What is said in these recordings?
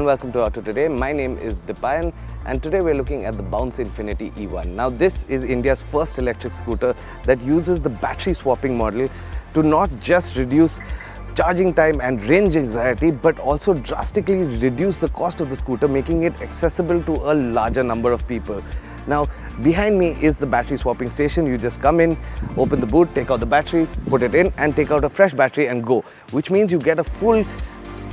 and welcome to Auto Today. My name is Dipayan and today we're looking at the Bounce Infinity E1. Now this is India's first electric scooter that uses the battery swapping model to not just reduce charging time and range anxiety but also drastically reduce the cost of the scooter, making it accessible to a larger number of people. Now behind me is the battery swapping station. You just come in, open the boot, take out the battery, put it in and take out a fresh battery and go, which means you get a full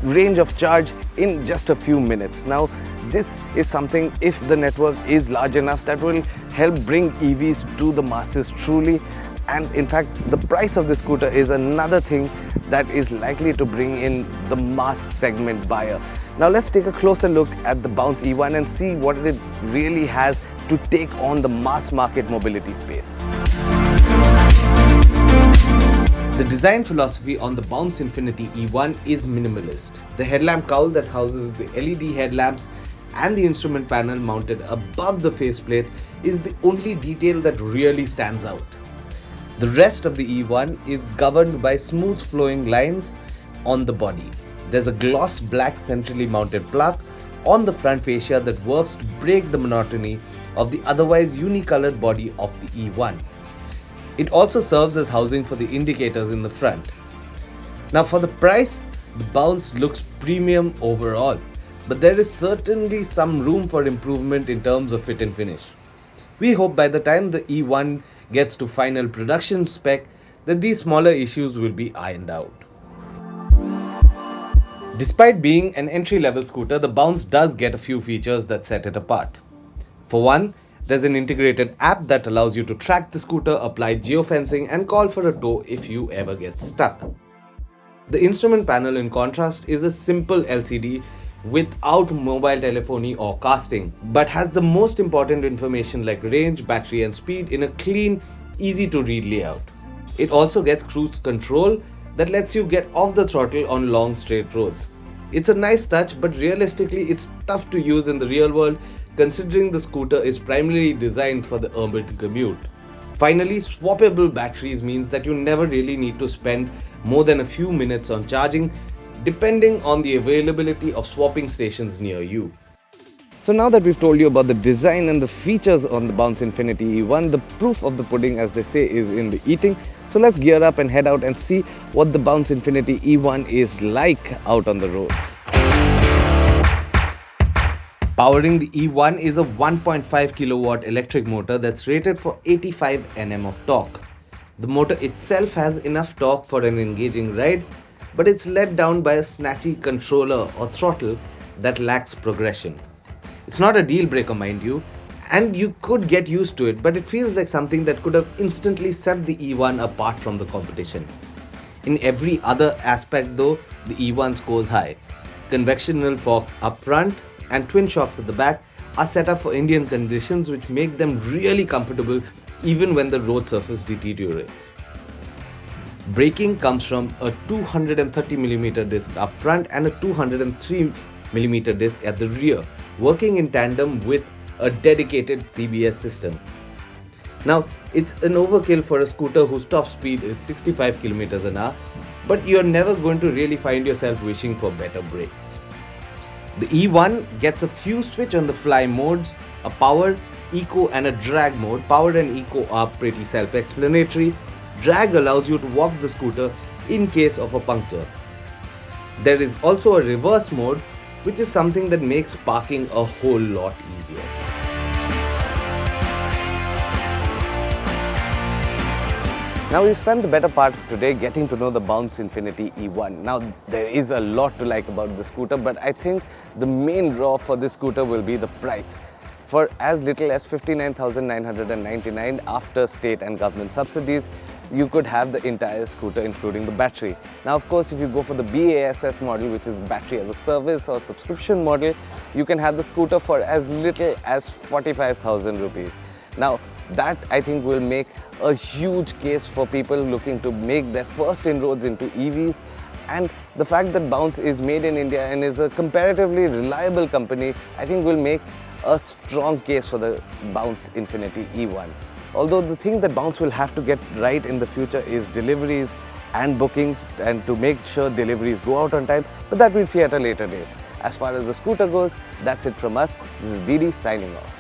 range of charge in just a few minutes. Now this is something, if the network is large enough, that will help bring EVs to the masses truly. And in fact, the price of the scooter is another thing that is likely to bring in the mass segment buyer. Now let's take a closer look at the Bounce E1 and see what it really has to take on the mass market mobility space. The design philosophy on the Bounce Infinity E1 is minimalist. The headlamp cowl that houses the LED headlamps and the instrument panel mounted above the faceplate is the only detail that really stands out. The rest of the E1 is governed by smooth flowing lines on the body. There's a gloss black centrally mounted plaque on the front fascia that works to break the monotony of the otherwise unicolored body of the E1. It also serves as housing for the indicators in the front. Now for the price, the Bounce looks premium overall, but there is certainly some room for improvement in terms of fit and finish. We hope by the time the E1 gets to final production spec that these smaller issues will be ironed out. Despite being an entry-level scooter, the Bounce does get a few features that set it apart. For one, there's an integrated app that allows you to track the scooter, apply geofencing and call for a tow if you ever get stuck. The instrument panel, in contrast, is a simple LCD without mobile telephony or casting, but has the most important information like range, battery and speed in a clean, easy to read layout. It also gets cruise control that lets you get off the throttle on long straight roads. It's a nice touch, but realistically it's tough to use in the real world considering the scooter is primarily designed for the urban commute. Finally, swappable batteries means that you never really need to spend more than a few minutes on charging, depending on the availability of swapping stations near you. So now that we've told you about the design and the features on the Bounce Infinity E1, the proof of the pudding, as they say, is in the eating. So let's gear up and head out and see what the Bounce Infinity E1 is like out on the roads. Powering the E1 is a 1.5 kilowatt electric motor that's rated for 85 Nm of torque. The motor itself has enough torque for an engaging ride, but it's let down by a snatchy controller or throttle that lacks progression. It's not a deal breaker, mind you, and you could get used to it, but it feels like something that could have instantly set the E1 apart from the competition. In every other aspect though, the E1 scores high. Convectional forks up front and twin shocks at the back are set up for Indian conditions, which make them really comfortable even when the road surface deteriorates. Braking comes from a 230mm disc up front and a 203mm disc at the rear, working in tandem with a dedicated CBS system. Now, it's an overkill for a scooter whose top speed is 65 km an hour, but you're never going to really find yourself wishing for better brakes. The E1 gets a few switch-on-the-fly modes, a power, eco and a drag mode. Power and eco are pretty self-explanatory. Drag allows you to walk the scooter in case of a puncture. There is also a reverse mode, which is something that makes parking a whole lot easier. Now we've spent the better part of today getting to know the Bounce Infinity E1. Now there is a lot to like about the scooter, but I think the main draw for this scooter will be the price. For as little as 59,999 after state and government subsidies, you could have the entire scooter including the battery. Now of course, if you go for the BASS model, which is battery as a service or subscription model, you can have the scooter for as little as 45,000 rupees. Now that I think will make a huge case for people looking to make their first inroads into EVs, and the fact that Bounce is made in India and is a comparatively reliable company, I think will make a strong case for the Bounce Infinity E1. Although the thing that Bounce will have to get right in the future is deliveries and bookings, and to make sure deliveries go out on time, but that we'll see at a later date. As far as the scooter goes, that's it from us. This is Didi signing off.